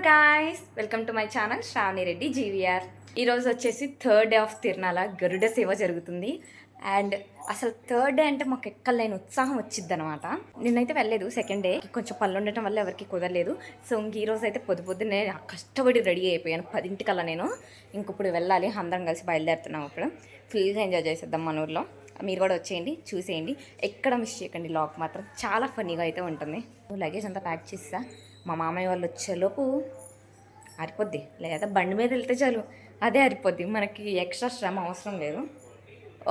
Guys, welcome to my channel Shravani Reddy GVR. ఈరోజు వచ్చేసి third day of తిరునాల గరుడ సేవ జరుగుతుంది. అండ్ అసలు థర్డ్ డే అంటే మాకు ఎక్కలేని ఉత్సాహం వచ్చింది అనమాట. నిన్నైతే వెళ్ళలేదు, సెకండ్ డే కొంచెం పనులు ఉండటం వల్ల ఎవరికి కుదరలేదు. సో ఇంక ఈరోజు అయితే పొద్దున్నే కష్టపడి రెడీ అయిపోయాను 10 నేను. ఇంకప్పుడు వెళ్ళాలి, అందరం కలిసి బయలుదేరుతున్నాం. ఇప్పుడు ఫుల్గా ఎంజాయ్ చేసేద్దాం మన ఊర్లో. మీరు కూడా వచ్చేయండి, చూసేయండి, ఎక్కడ మిస్ చేయకండి. లాగ్ మాత్రం చాలా ఫన్నీగా అయితే ఉంటుంది. లగేజ్ అంతా ప్యాక్ చేస్తా. మా మామయ్య వాళ్ళు వచ్చేలోపు ఆరిపోద్ది, లేదా బండి మీద వెళ్తే చాలు అదే ఆరిపోద్ది, మనకి ఎక్స్ట్రా శ్రమ అవసరం లేదు.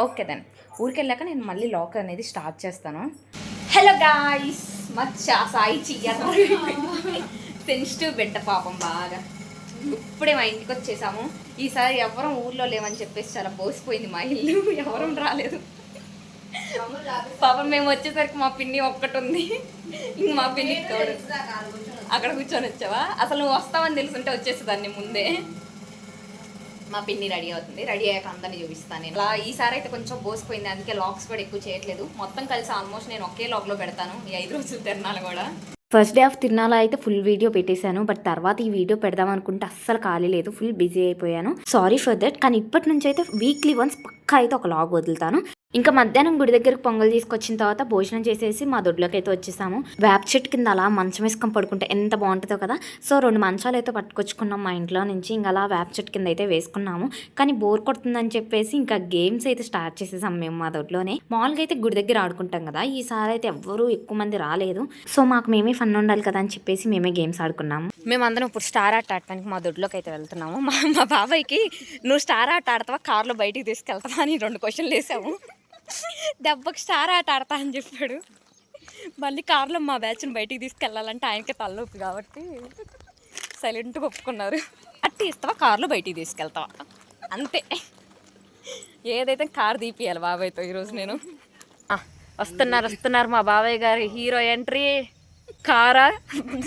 ఓకే దెన్ ఊరికి వెళ్ళాక నేను మళ్ళీ లాక్ అనేది స్టార్ట్ చేస్తాను. హలో గాయ్స్, మచ్చా సాయి సెన్సిటివ్ బిడ్డ పాపం బాగా. ఇప్పుడే మా ఇంటికి వచ్చేసాము. ఈసారి ఎవరం ఊర్లో లేవని చెప్పేసి చాలా బోసిపోయింది మా ఇల్లు, ఎవరం రాలేదు పాపం. మేము వచ్చేసరికి మా పిన్ని ఒక్కటి ఉంది, ఇంక మా పిన్ని అక్కడ కూర్చొని వచ్చావా? అసలు నువ్వు వస్తావని తెలుసుంటే వచ్చేసేదాన్ని ముందే. మా పిన్ని రెడీ అవుతుంది, రెడీ అయ్యాక అందరినీ చూపిస్తాను నేను. అలా ఈసారి అయితే కొంచెం బోసిపోయింది, అందుకే లాగ్స్ కూడా ఎక్కువ చేయట్లేదు. మొత్తం కలిసి ఆల్మోస్ట్ నేను ఒకే లాగ్లో పెడతాను ఈ 5 రోజులు తిరణాలు కూడా. ఫస్ట్ డే ఆఫ్ తిరునాల అయితే ఫుల్ వీడియో పెట్టేశాను, బట్ తర్వాత ఈ వీడియో పెడదాం అనుకుంటే అస్సలు ఖాళీ లేదు, ఫుల్ బిజీ అయిపోయాను. Sorry for that. కానీ ఇప్పటి నుంచి అయితే వీక్లీ వన్స్ పక్కా అయితే ఒక లాగ్ వదులుతాను. ఇంకా మధ్యాహ్నం గుడి దగ్గరకు పొంగల్ తీసుకొచ్చిన తర్వాత భోజనం చేసేసి మా దొడ్లోకి అయితే వచ్చేసాము. వేప చెట్టు కింద అలా మంచం వేసుకొని పడుకుంటే ఎంత బాగుంటుందో కదా. సో 2 మంచాలు అయితే పట్టుకొచ్చుకున్నాం మా ఇంట్లో నుంచి. ఇంకా అలా వేప చెట్టు కింద అయితే వేసుకున్నాము. కానీ బోర్ కొడుతుందని చెప్పేసి ఇంకా గేమ్స్ అయితే స్టార్ట్ చేసేసాం మేము మా దొడ్లోనే. మామూలుగా అయితే గుడి దగ్గర ఆడుకుంటాం కదా, ఈసారి అయితే ఎవ్వరూ ఎక్కువ మంది రాలేదు. సో మాకు మేమే ఫన్ ఉండాలి కదా అని చెప్పేసి మేమే గేమ్స్ ఆడుకున్నాము. మేమందరం ఇప్పుడు స్టార్ ఆట ఆడటానికి మా దొడ్లోకి అయితే వెళ్తున్నాము. మా బాబాయ్కి నువ్వు స్టార్ ఆట ఆడతావా, కార్లో బయటికి తీసుకెళ్తావా అని 2 క్వశ్చన్లు వేసాము. దెబ్బకి స్టార్ ఆట ఆడతా అని చెప్పాడు. మళ్ళీ కార్లో మా బ్యాచ్ని బయటికి తీసుకెళ్ళాలంటే ఆయనకి తలనొప్పి కాబట్టి సైలెంట్గా ఒప్పుకున్నారు. అట్టి ఇస్తావా, కార్లో బయటికి తీసుకెళ్తావా అంతే. ఏదైతే కార్ తీపియాలి బాబాయ్తో ఈరోజు నేను. వస్తున్నారు మా బాబాయ్ గారి హీరో ఎంట్రీ. కారా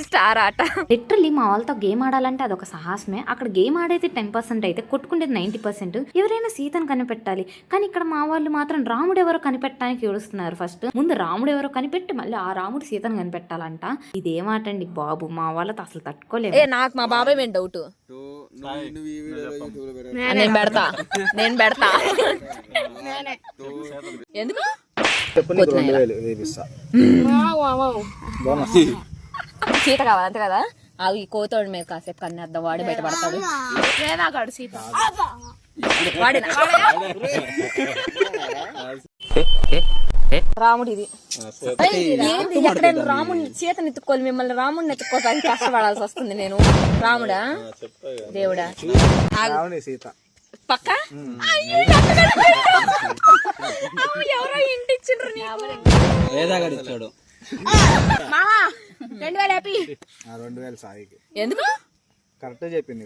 స్టార్ ఆట. లిటరల్లీ మా వాళ్ళతో గేమ్ ఆడాలంటే అదొక సాహసమే. అక్కడ గేమ్ ఆడేది 10% అయితే కొట్టుకుండేది 90%. ఎవరైనా సీతను కనిపెట్టాలి, కానీ ఇక్కడ మా వాళ్ళు మాత్రం రాముడు ఎవరో కనిపెట్టడానికి ఏడుస్తున్నారు. ఫస్ట్ ముందు రాముడు ఎవరో కనిపెట్టి మళ్ళీ ఆ రాముడు సీతను కనిపెట్టాలంట. ఇదేమాటండి బాబు, మా వాళ్ళతో అసలు తట్టుకోలేదు. నాకు మా బాబాయ్ మేము డౌట్. నేను పెడతా ఎందుకు సీత కావాలి అంతే కదా. ఈ కోతోడి మీద కాసేపు కన్నేద్దాం, వాడి బయట పడతాడు. సీత రాముడు ఇది ఏంది? ఎక్కడైనా రాముడిని సీతని ఎత్తుకోవాలి, మిమ్మల్ని రాముడిని ఎత్తుకోవడానికి కష్టపడాల్సి వస్తుంది. నేను రాముడా దేవుడా పక్క ఎవరో ఇంటి ఇచ్చిండ్రు ఎందుకు కరెక్ట్ చెప్పింది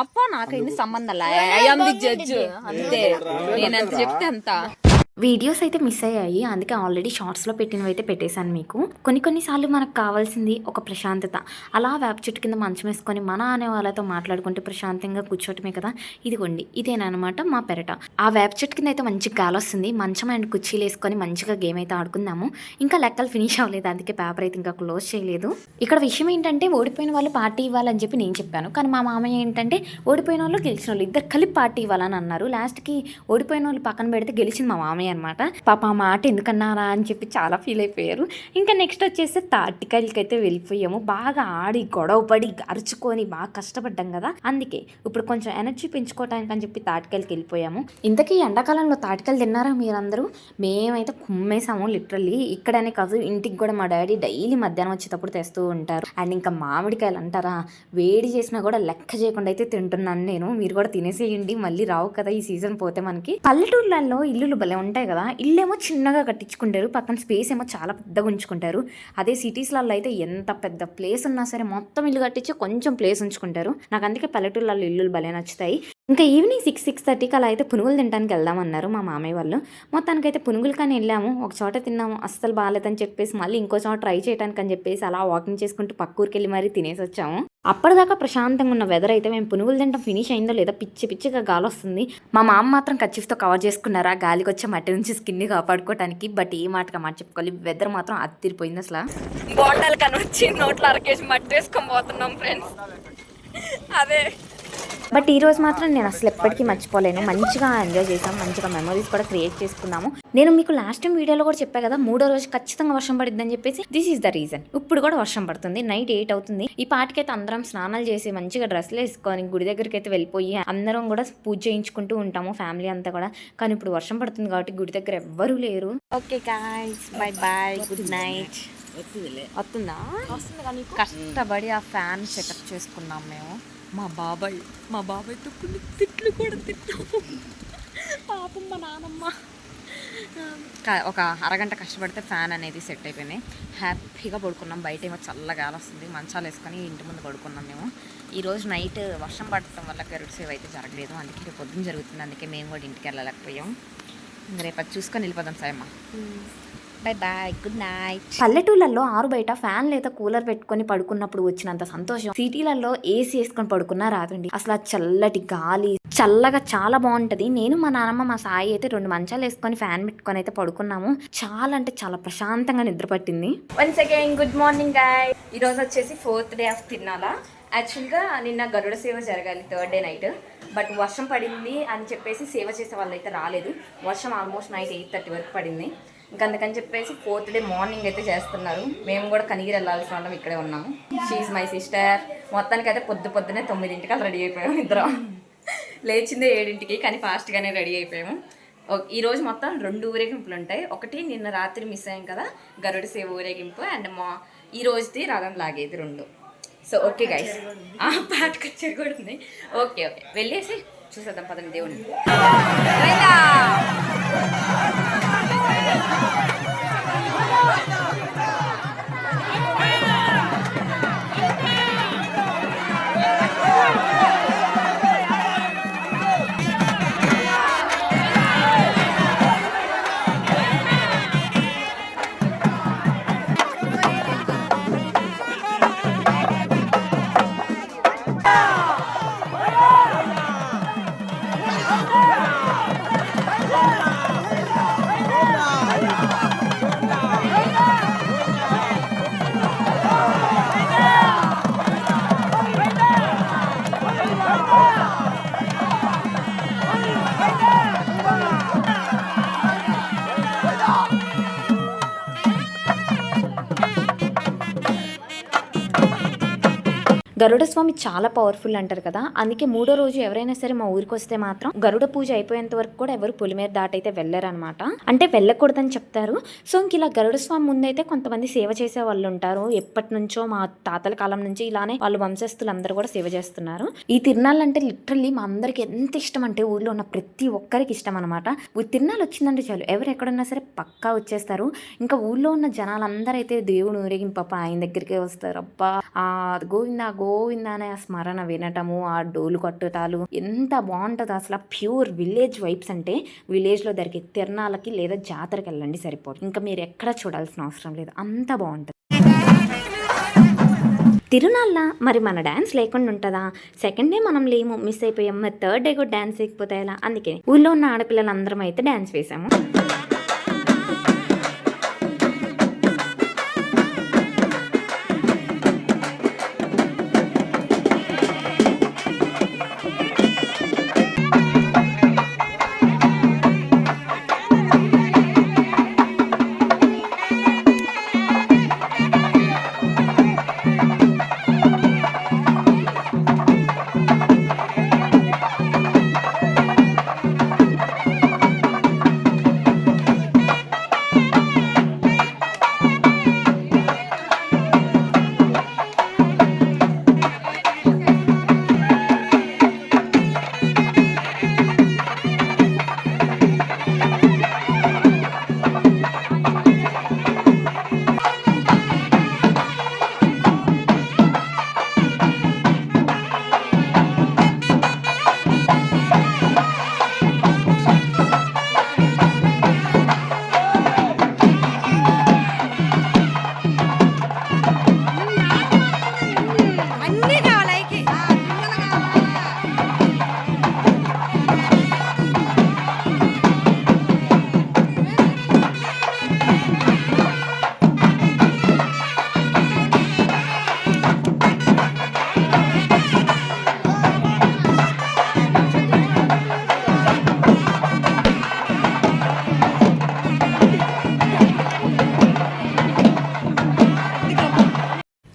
అప్ప నాకు ఎన్ని సంబంధాలు. జడ్జు అంతే, నేను ఎంత చెప్తే అంత. వీడియోస్ అయితే మిస్ అయ్యాయి, అందుకే ఆల్రెడీ షార్ట్స్లో పెట్టినవి అయితే పెట్టేశాను మీకు. కొన్నిసార్లు మనకు కావాల్సింది ఒక ప్రశాంతత. అలా వేప చెట్టు కింద మంచం వేసుకొని మన అనే వాళ్ళతో మాట్లాడుకుంటే ప్రశాంతంగా కూర్చోటమే కదా. ఇదిగోండి ఇదేనమాట మా పెరట. ఆ వేప చెట్టు కింద అయితే మంచి గాలి వస్తుంది. మంచం అండ్ కుర్చీలు వేసుకొని మంచిగా గేమ్ అయితే ఆడుకుందాము. ఇంకా లెక్కలు ఫినిష్ అవ్వలేదు, అందుకే పేపర్ అయితే ఇంకా క్లోజ్ చేయలేదు. ఇక్కడ విషయం ఏంటంటే ఓడిపోయిన వాళ్ళు పార్టీ ఇవ్వాలని చెప్పి నేను చెప్పాను, కానీ మా మామయ్య ఏంటంటే ఓడిపోయిన వాళ్ళు గెలిచిన వాళ్ళు ఇద్దరు కలిపి పార్టీ ఇవ్వాలని అన్నారు. లాస్ట్కి ఓడిపోయిన వాళ్ళు పక్కన పెడితే గెలిచింది మా మామయ్య అనమాట. పాప ఆ మాట ఎందుకన్నారా అని చెప్పి చాలా ఫీల్ అయిపోయారు. ఇంకా నెక్స్ట్ వచ్చేసి తాటికాయలకి అయితే వెళ్ళిపోయాము. బాగా ఆడి గొడవ పడి అరుచుకొని బాగా కష్టపడ్డాం కదా, అందుకే ఇప్పుడు కొంచెం ఎనర్జీ పెంచుకోవటానికి అని చెప్పి తాటికాయలకి వెళ్ళిపోయాము. ఇంతకీ ఎండాకాలంలో తాటికాయలు తిన్నారా మీరందరూ? మేమైతే కుమ్మేసాము లిటరల్లీ. ఇక్కడనే కాదు, ఇంటికి కూడా మా డాడీ డైలీ మధ్యాహ్నం వచ్చేటప్పుడు తెస్తూ ఉంటారు. అండ్ ఇంకా మామిడికాయలు అంటారా, వేడి చేసినా కూడా లెక్క చేయకుండా అయితే తింటున్నాను నేను. మీరు కూడా తినేసేయండి, మళ్ళీ రావు కదా ఈ సీజన్ పోతే మనకి. పల్లెటూర్లలో ఇల్లులు భలే ఉంటాయి కదా, ఇల్లేమో చిన్నగా కట్టించుకుంటారు, పక్కన స్పేస్ ఏమో చాలా పెద్దగా ఉంచుకుంటారు. అదే సిటీస్లలో అయితే ఎంత పెద్ద ప్లేస్ ఉన్నా సరే మొత్తం ఇల్లు కట్టించి కొంచెం ప్లేస్ ఉంచుకుంటారు. నాకు అందుకే పల్లెటూర్లలో ఇల్లులు భలే నచ్చుతాయి. ఇంకా ఈవినింగ్ 6-6:30కి అలా అయితే పునుగులు తినడానికి వెళ్దామన్నారు మా మామయ్య వాళ్ళు. మొత్తానికైతే పునుగులు కానీ వెళ్ళాము, ఒక చోట తిన్నాము, అస్సలు బాగాలేదని చెప్పేసి మళ్ళీ ఇంకో చోట ట్రై చేయడానికి అని చెప్పేసి అలా వాకింగ్ చేసుకుంటూ పక్క ఊరికి వెళ్ళి మరీ తినేసి వచ్చాము. అప్పటిదాకా ప్రశాంతంగా ఉన్న వెదర్ అయితే మేము పునుగులు తింటాం ఫినిష్ అయిందో లేదా పిచ్చిగా గాలి వస్తుంది. మా మామ మాత్రం కచ్చిఫ్తో కవర్ చేసుకున్నారా గాలికి వచ్చే మట్టి నుంచి స్కిన్ని కాపాడుకోవడానికి. బట్ ఏ మాటగా మాట చెప్పుకోవాలి, వెదర్ మాత్రం అత్తిరిపోయింది అసలు. బోండాలు కనొచ్చి నోట్లో అరకేసి మట్టి వేసుకొని పోతున్నాం ఫ్రెండ్స్. అదే బట్ ఈ రోజు మాత్రం నేను అసలు ఎప్పటికీ మర్చిపోలేను. మంచిగా ఎంజాయ్ చేసాం, మంచిగా మెమరీస్ కూడా క్రియేట్ చేసుకున్నాము. నేను మీకు లాస్ట్ టైం వీడియోలో కూడా చెప్పా కదా, 3వ రోజు ఖచ్చితంగా వర్షం పడిద్దని చెప్పేసి. This is the reason. ఇప్పుడు కూడా వర్షం పడుతుంది. నైట్ 8 అవుతుంది. ఈ పాటికైతే అందరం స్నానాలు చేసి మంచిగా డ్రెస్సులు వేసుకొని గుడి దగ్గరికి అయితే వెళ్ళిపోయి అందరం కూడా పూజ చేయించుకుంటూ ఉంటాము ఫ్యామిలీ అంతా కూడా. కానీ ఇప్పుడు వర్షం పడుతుంది కాబట్టి గుడి దగ్గర ఎవ్వరూ లేరు. Okay guys, by by, good night. వస్తుందా? కష్టపడి ఆ ఫ్యాన్ సెటప్ చేసుకున్నాం మేము. మా బాబాయ్తో కొన్ని తిట్లు కూడా తిన్నాము పాపం. మా నానమ్మ ఒక అరగంట కష్టపడితే ఫ్యాన్ అనేది సెట్ అయిపోయింది. హ్యాపీగా పడుకున్నాం. బయట ఏమో చల్లగా గాలి వస్తుంది. మంచాలు వేసుకొని ఇంటి ముందు పడుకున్నాం మేము. ఈరోజు నైట్ వర్షం పడటం వల్ల గరుడ సేవ అయితే జరగలేదు. అందుకే రేపు పొద్దున్న జరుగుతుంది. అందుకే మేము కూడా ఇంటికి వెళ్ళలేకపోయాం. ఇంకా రేపు అది చూసుకొని వెళ్ళిపోదాం Sayamma. Bye bye, good night. పల్లెటూళ్ళల్లో ఆరు బయట ఫ్యాన్ లేదా కూలర్ పెట్టుకొని పడుకున్నప్పుడు వచ్చినంత సంతోషం సిటీలలో ఏసీ వేసుకొని పడుకున్నా రాదండి. అసలు ఆ చల్లటి గాలి చల్లగా చాలా బాగుంటది. నేను మా నాన్నమ్మ మా సాయి అయితే 2 మంచాలు వేసుకొని ఫ్యాన్ పెట్టుకొని అయితే పడుకున్నాము. చాలా అంటే చాలా ప్రశాంతంగా నిద్ర పట్టింది. Once again good morning guy. ఈ రోజు వచ్చేసి 4th డే ఆఫ్ తిరునాళ. యాక్చువల్గా నిన్న గరుడ సేవ జరగాలి 3rd డే నైట్. బట్ వర్షం పడింది అని చెప్పేసి సేవ చేసే వాళ్ళు అయితే రాలేదు. వర్షం ఆల్మోస్ట్ నైట్ 8:30 వరకు పడింది. ఇంకా అందుకని చెప్పేసి 4th డే మార్నింగ్ అయితే చేస్తున్నారు. మేము కూడా కనిగిరి వెళ్ళాల్సిన వాళ్ళం ఇక్కడే ఉన్నాము. She's my sister. మొత్తానికి అయితే పొద్దున్నే 9ంటికి రెడీ అయిపోయాము ఇద్దరం. లేచిందే 7ంటికి, కానీ ఫాస్ట్గానే రెడీ అయిపోయాము. ఈరోజు మొత్తం 2 ఊరేగింపులు ఉంటాయి. ఒకటి నిన్న రాత్రి మిస్ అయ్యాం కదా, గరుడ సేవ ఊరేగింపు, అండ్ ఈ రోజుది రథం లాగేది 2. సో ఓకే గైస్, పాట కచ్చేది కూడా ఉంది. ఓకే వెళ్ళేసి చూసేద్దాం పదండి దేవుడిని. గరుడ స్వామి చాలా పవర్ఫుల్ అంటారు కదా, అందుకే 3వ రోజు ఎవరైనా సరే మా ఊరికి వస్తే మాత్రం గరుడ పూజ అయిపోయేంత వరకు కూడా ఎవరు పొలిమేర దాటైతే వెళ్ళరనమాట. అంటే వెళ్ళకూడదని చెప్తారు. సో ఇంక ఇలా గరుడ స్వామి ముందైతే కొంతమంది సేవ చేసే వాళ్ళు ఉంటారు. ఎప్పటి నుంచో మా తాతల కాలం నుంచి ఇలానే వాళ్ళు వంశస్థులు అందరూ కూడా సేవ చేస్తున్నారు. ఈ తిరునాళ్ళు అంటే లిటరల్లీ మా అందరికి ఎంత ఇష్టం అంటే ఊర్లో ఉన్న ప్రతి ఒక్కరికి ఇష్టం అనమాట. తిరునాళ్ళు వచ్చిందంటే చాలు ఎవరు ఎక్కడున్నా సరే పక్కా వచ్చేస్తారు. ఇంకా ఊళ్ళో ఉన్న జనాలందరూ అయితే దేవుడు ఊరేగింపు ఆయన దగ్గరికే వస్తారు. అబ్బా ఆ గోవిందా అనే ఆ స్మరణ వినటము, ఆ డోలు కట్టుటాలు ఎంత బాగుంటుందో అసలు. Pure village vibes. అంటే విలేజ్లో దొరికే తిరణాలకి లేదా జాతరకి వెళ్ళండి సరిపోదు. ఇంకా మీరు ఎక్కడ చూడాల్సిన అవసరం లేదు, అంత బాగుంటుంది. తిరునాళ్ళ మరి మన డ్యాన్స్ లేకుండా ఉంటుందా? 2nd డే మనం లేము, మిస్ అయిపోయాం. మరి 3rd డే కూడా డ్యాన్స్ వేయకపోతే ఎలా? అందుకే ఊళ్ళో ఉన్న ఆడపిల్లలందరం అయితే డ్యాన్స్ వేసాము.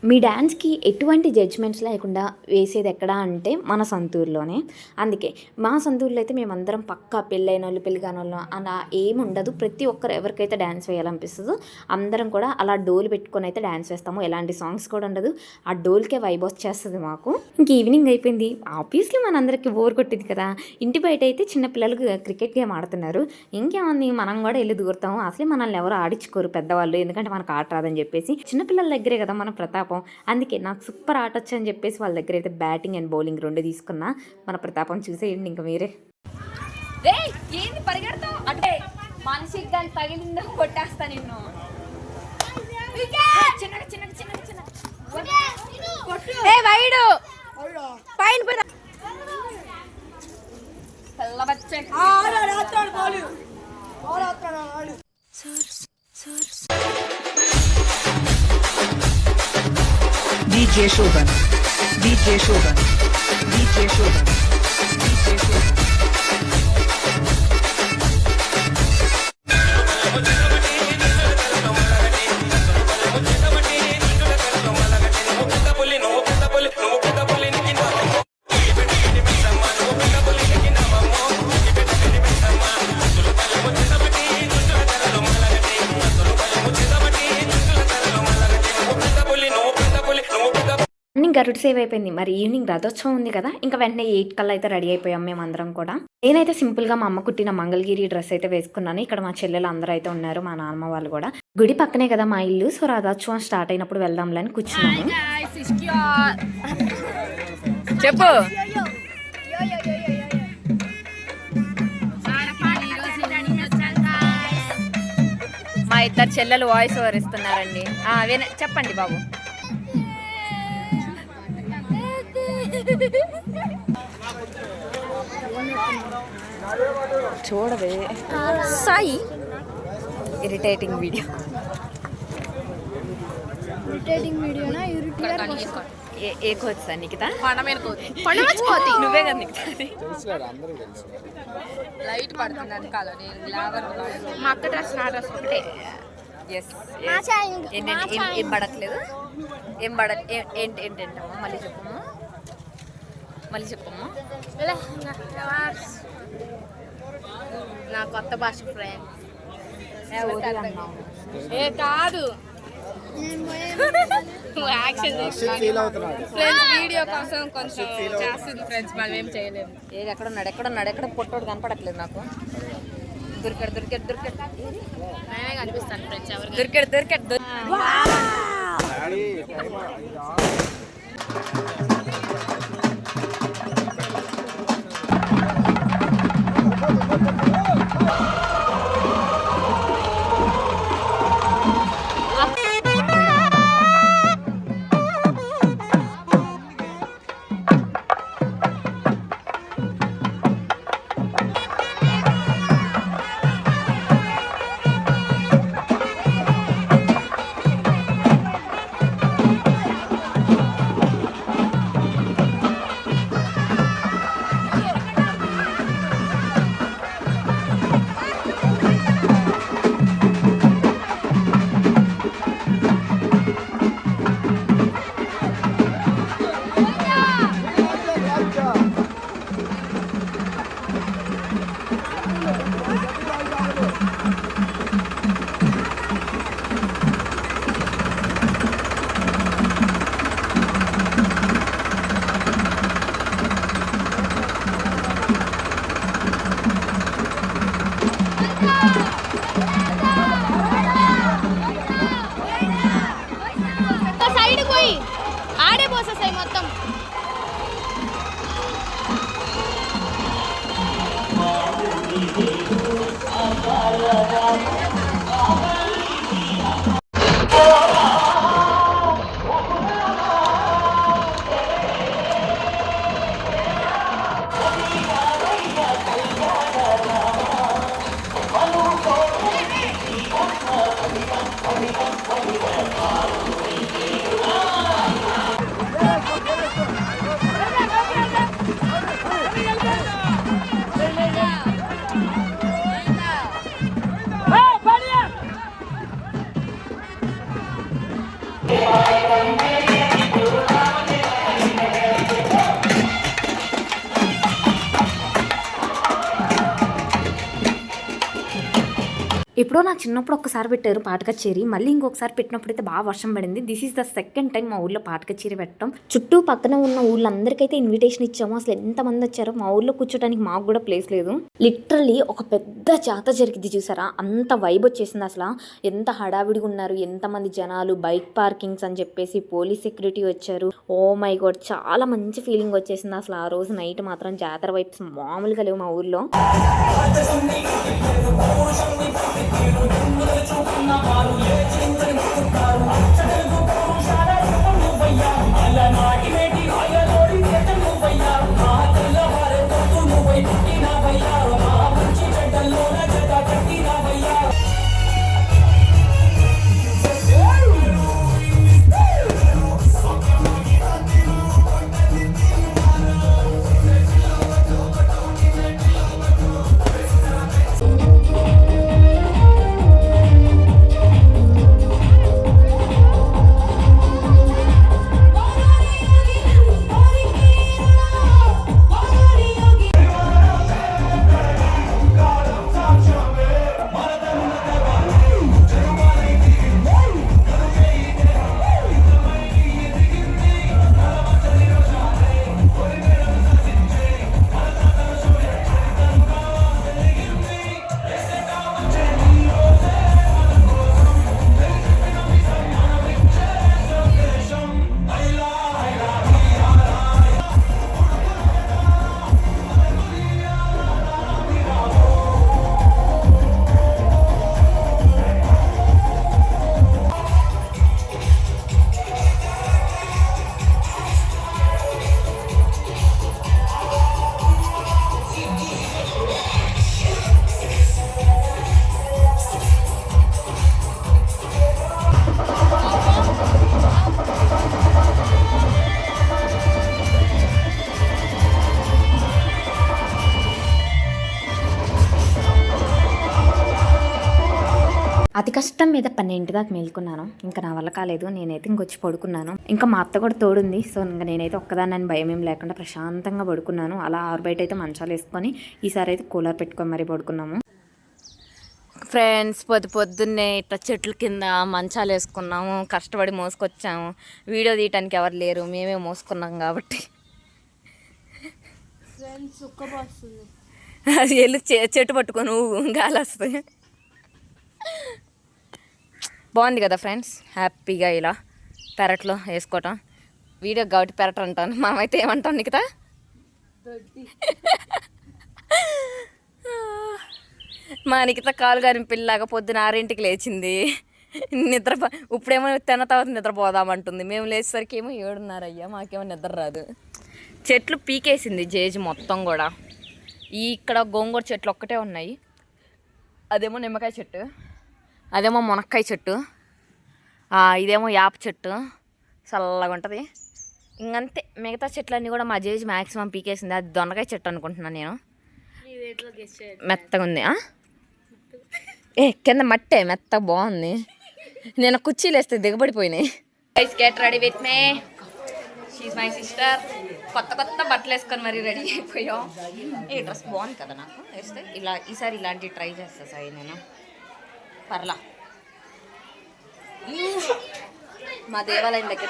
మీ డ్యాన్స్కి ఎటువంటి జడ్జ్మెంట్స్ లేకుండా వేసేది ఎక్కడ అంటే మన సొంతూరులోనే. అందుకే మా సొంతూరులో అయితే మేమందరం పక్కా పెళ్ళైన వాళ్ళు పెళ్ళి కాని వాళ్ళు అలా ఏమి ఉండదు. ప్రతి ఒక్కరు ఎవరికైతే డ్యాన్స్ వేయాలనిపిస్తుందో అందరం కూడా అలా డోలు పెట్టుకొని అయితే డ్యాన్స్ వేస్తాము. ఎలాంటి సాంగ్స్ కూడా ఉండదు, ఆ డోల్కే వైబ్ వచ్చేస్తుంది మాకు. ఇంక ఈవినింగ్ అయిపోయింది, ఆబ్వియస్లీ మనందరికీ బోర్ కొట్టింది కదా. ఇంటి బయట అయితే చిన్న పిల్లలు క్రికెట్ గేమ్ ఆడుతున్నారు. ఇంకేమంది మనం కూడా వెళ్ళి దూరుతాము. అసలే మనల్ని ఎవరు ఆడించుకోరు పెద్దవాళ్ళు, ఎందుకంటే మనకు ఆట రాదని చెప్పేసి. చిన్నపిల్లల దగ్గరే కదా మన ప్రతాపం. అందుకే నాకు సూపర్ ఆట వచ్చని చెప్పేసి వాళ్ళ దగ్గర అయితే బ్యాటింగ్ అండ్ బౌలింగ్ 2 తీసుకున్నా. మన ప్రతాపం చూసేయండి ఇంకా మీరే. ఏంది పరిగెడతావు అంటే మనిషికి దాన్ని తగిలిందో కొట్టేస్తా నిన్ను. DJ Shoban, DJ Shoban, DJ Shoban, DJ Shoban. గరుడు సేవ్ అయిపోయింది. మరి ఈవినింగ్ రథోత్సవం ఉంది కదా, ఇంకా వెంటనే 8 కల్లా అయితే రెడీ అయిపోయాం మేమందరం కూడా. నేనైతే సింపుల్గా మా అమ్మ కుట్టిన మంగళగిరి డ్రెస్ అయితే వేసుకున్నాను. ఇక్కడ మా చెల్లెలు అందరూ అయితే ఉన్నారు, మా నాన్నమ్మ వాళ్ళు కూడా. గుడి పక్కనే కదా మా ఇల్లు, సో రథోత్సవం స్టార్ట్ అయినప్పుడు వెళ్దాంలే అని కూర్చున్నాము. చెప్పు. మా ఇద్దరు చెల్లెలు వాయిస్ ఓవర్ ఇస్తున్నారండి. చెప్పండి బాబు. చూడవే సాయి ఇరిటేటింగ్ వీడియో. ఏ కోచ్ సార్ నిఖిత? నువ్వే కదా నిఖిత? లైట్ పడుతుంది కాలం మా అక్క డ్రెస్ నా డ్రెస్ ఒకటే. ఏం పడట్లేదు, ఏం ఏంటమ్మా మళ్ళీ చెప్పమ్మా. నా కొత్త భాష ఫ్రెండ్ కాదు, ఫ్రెండ్స్ వీడియో కోసం కొంచెం చేస్తుంది ఫ్రెండ్స్, మనం ఏం చేయలేము. ఏది ఎక్కడ పొట్టోడు కనపడట్లేదు నాకు. దొరికాడు నేనే కనిపిస్తాను ఫ్రెండ్స్. ఎవరు దొరికాడు. ఆడే పోసేసాయి మొత్తం. Bye. ఎప్పుడో నా చిన్నప్పుడు ఒక్కసారి పెట్టారు పాట కచేరీ, మళ్ళీ ఇంకొకసారి పెట్టినప్పుడైతే బాగా వర్షం పడింది. This is the second time మా ఊర్లో పాట కచేరీ పెట్టడం. చుట్టూ పక్కన ఉన్న ఊళ్ళందరికైతే ఇన్విటేషన్ ఇచ్చాము. అసలు ఎంతమంది వచ్చారో, మా ఊర్లో కూర్చోడానికి మాకు కూడా ప్లేస్ లేదు. లిటరల్లీ ఒక పెద్ద జాతర జరిగింది చూసారా, అంత వైబ్ వచ్చేసింది. అసలు ఎంత హడావిడిగా ఉన్నారు, ఎంతమంది జనాలు, బైక్ పార్కింగ్స్ అని చెప్పేసి పోలీస్ సెక్యూరిటీ వచ్చారు. ఓ మై గాడ్, చాలా మంచి ఫీలింగ్ వచ్చేసింది. అసలు ఆ రోజు నైట్ మాత్రం జాతర వైబ్స్ మామూలుగా లేవు మా ఊర్లో. అతి కష్టం మీద 12 దాకా మేలుకున్నాను. ఇంకా నా వల్ల కాలేదు, నేనైతే ఇంకొచ్చి పడుకున్నాను. ఇంకా మా అత్త కూడా తోడుంది. సో ఇంకా నేనైతే ఒక్కదాన్ని భయం ఏం లేకుండా ప్రశాంతంగా పడుకున్నాను. అలా ఆరుబయట అయితే మంచాలు వేసుకొని ఈసారి అయితే కూలర్ పెట్టుకొని మరీ పడుకున్నాము. ఫ్రెండ్స్, పొద్దున్నే ఇట్లా చెట్ల కింద మంచాలు వేసుకున్నాము, కష్టపడి మోసుకొచ్చాము. వీడియో తీయటానికి ఎవరు లేరు, మేమే మోసుకున్నాం కాబట్టి. అది వెళ్ళి చెట్టు పట్టుకొని గాలి వస్తాయి. బాగుంది కదా ఫ్రెండ్స్, హ్యాపీగా ఇలా పెరట్లో వేసుకోవటం. వీడియో కాబట్టి పెరట అంటాను, మనమైతే ఏమంటాం నిఖిత? మా నిఖిత కాలు గారి పిల్లలాగా పొద్దున 6ంటికి లేచింది. నిద్ర ఇప్పుడేమో తిన్న తర్వాత నిద్రపోదామంటుంది. మేము లేచేసరికి ఏమో 7:30 అయ్యా, మాకేమో నిద్ర రాదు. చెట్లు పీకేసింది జేజు మొత్తం కూడా. ఇక్కడ గోంగూర చెట్లు ఒక్కటే ఉన్నాయి. అదేమో నిమ్మకాయ చెట్టు, అదేమో మునక్కాయ చెట్టు, ఇదేమో యాప చెట్టు చల్లగా ఉంటుంది. ఇంకంతే, మిగతా చెట్లన్నీ కూడా మా జేజీ మ్యాక్సిమం పీకేసింది. అది దొండకాయ చెట్టు అనుకుంటున్నాను నేను. మెత్తగా ఉంది. కింద మట్టే మెత్తగా బాగుంది. నేను కుర్చీలు వేస్తే దిగబడిపోయినాయి. Get ready with me, she my sister. కొత్త బట్టలు వేసుకొని మరీ రెడీ అయిపోయాం. ఈ డ్రెస్ బాగుంది కదా నాకు వేస్తే. ఈసారి ఇలాంటివి ట్రై చేస్తా సాయి నేను. పర్లా మా దేవాలయం దగ్గర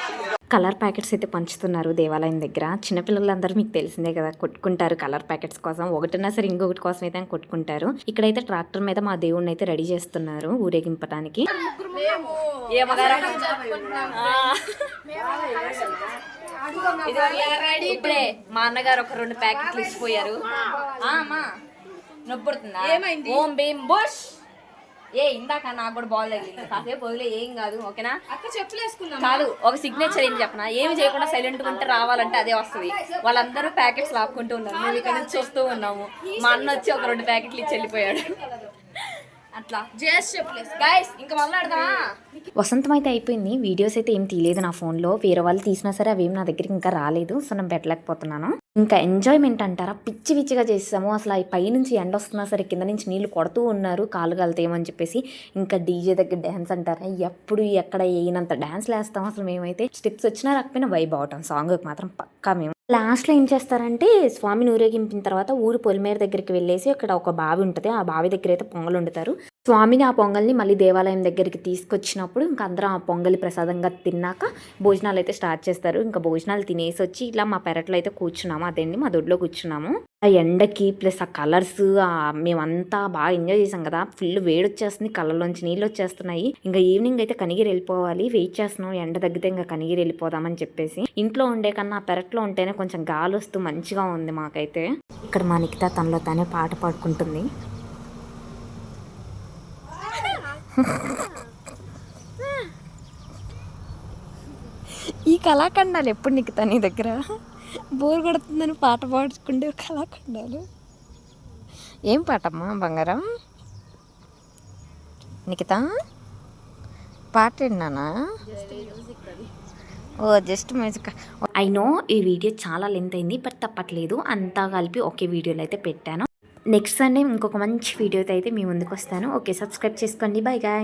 కలర్ ప్యాకెట్స్ అయితే పంచుతున్నారు దేవాలయం దగ్గర. చిన్నపిల్లలందరూ మీకు తెలిసిందే కదా, కొట్టుకుంటారు కలర్ ప్యాకెట్స్ కోసం. ఒకటిన్నా సరే ఇంకొకటి కోసం అయితే కొట్టుకుంటారు. ఇక్కడైతే ట్రాక్టర్ మీద మా దేవుడిని అయితే రెడీ చేస్తున్నారు ఊరేగింపడానికి. ఇప్పుడే మా అన్నగారు ఒక 2 ప్యాకెట్లు ఇచ్చిపోయారు. నొప్పుడుతుందా? ఓం భీం బుష్. ఇందాక నాకు కూడా బాల్ తగిలింది, కాసేపు వదిలే, ఏం కాదు, ఓకేనా? కాదు, ఒక సిగ్నేచర్ ఏం చెప్పనా, ఏమి చేయకుండా సైలెంట్గా ఉంటే రావాలంటే అదే వస్తుంది. వాళ్ళందరూ ప్యాకెట్స్ లాక్కుంటూ ఉన్నారు, మేము ఇక్కడ నుంచి చూస్తూ ఉన్నాము. మా అన్న వచ్చి ఒక 2 ప్యాకెట్లు ఇచ్చి వెళ్ళిపోయాడు. అట్లా గైస్, ఇంకా మొదలెడదామా? వసంతం అయితే అయిపోయింది. వీడియోస్ అయితే ఏం తీయలేదు నా ఫోన్లో, వేరే వాళ్ళు తీసినా సరే అవేం నా దగ్గరికి ఇంకా రాలేదు. సో నేను పెట్టలేకపోతున్నాను. ఇంకా ఎంజాయ్మెంట్ అంటారా, పిచ్చిగా చేసాము. అసలు ఈ పైనుంచి ఎండ వస్తున్నా సరే కింద నుంచి నీళ్లు కొడుతూ ఉన్నారు, కాలు కలుతాయేమని చెప్పేసి. ఇంకా డీజే దగ్గర డ్యాన్స్ అంటారా, ఎప్పుడు ఎక్కడ వేయనంత డ్యాన్స్లు వేస్తాం. అసలు మేమైతే స్టెప్స్ వచ్చినా రాకపోయినా వైబ్ అవటం, సాంగ్ మాత్రం పక్కా. మేము లాస్ట్లో ఏం చేస్తారంటే, స్వామిని ఊరేగింపిన తర్వాత ఊరు పొలిమేర దగ్గరికి వెళ్ళేసి అక్కడ ఒక బావి ఉంటుంది, ఆ బావి దగ్గర అయితే పొంగలు వండుతారు. స్వామిని ఆ పొంగల్ని మళ్ళీ దేవాలయం దగ్గరికి తీసుకొచ్చినప్పుడు ఇంకా అందరం ఆ పొంగలి ప్రసాదంగా తిన్నాక భోజనాలు అయితే స్టార్ట్ చేస్తారు. ఇంకా భోజనాలు తినేసి వచ్చి ఇలా మా పెరట్లో అయితే కూర్చున్నాము. అదేంటి మా దొడ్లో కూర్చున్నాము. ఆ ఎండకి ప్లస్ ఆ కలర్స్ మేమంతా బాగా ఎంజాయ్ చేసాం కదా. ఫుల్ వేడి వచ్చేస్తుంది, కళ్ళలోంచి నీళ్ళు వచ్చేస్తున్నాయి. ఇంకా ఈవినింగ్ అయితే కనిగిరి వెళ్ళిపోవాలి. వెయిట్ చేస్తున్నాం ఎండ తగ్గితే ఇంకా కనిగిరి వెళ్ళిపోదామని చెప్పేసి. ఇంట్లో ఉండే కన్నా ఆ పెరట్లో ఉంటేనే కొంచెం గాలి వస్తూ మంచిగా ఉంది మాకైతే. ఇక్కడ మా నిఖిత తనలో తానే పాట పాడుకుంటుంది. ఈ కళాఖండాలు ఎప్పుడు నిక్కుతా నీ దగ్గర? బోర్ కొడుతుందని పాట పాడుకుంటే కళాఖండాలు. ఏం పాటమ్మా బంగారం? నిఖిత పాట విన్నానా? ఓ జస్ట్ మ్యూజిక్. ఐ నో ఈ వీడియో చాలా లెంత్ అయింది, బట్ తప్పట్లేదు. అంతా కలిపి ఒకే వీడియోలో అయితే పెట్టాను. నెక్స్ట్ సండే ఇంకొక మంచి వీడియోతో అయితే మీ ముందుకు వస్తాను. ఓకే, సబ్స్క్రైబ్ చేసుకోండి. By guy.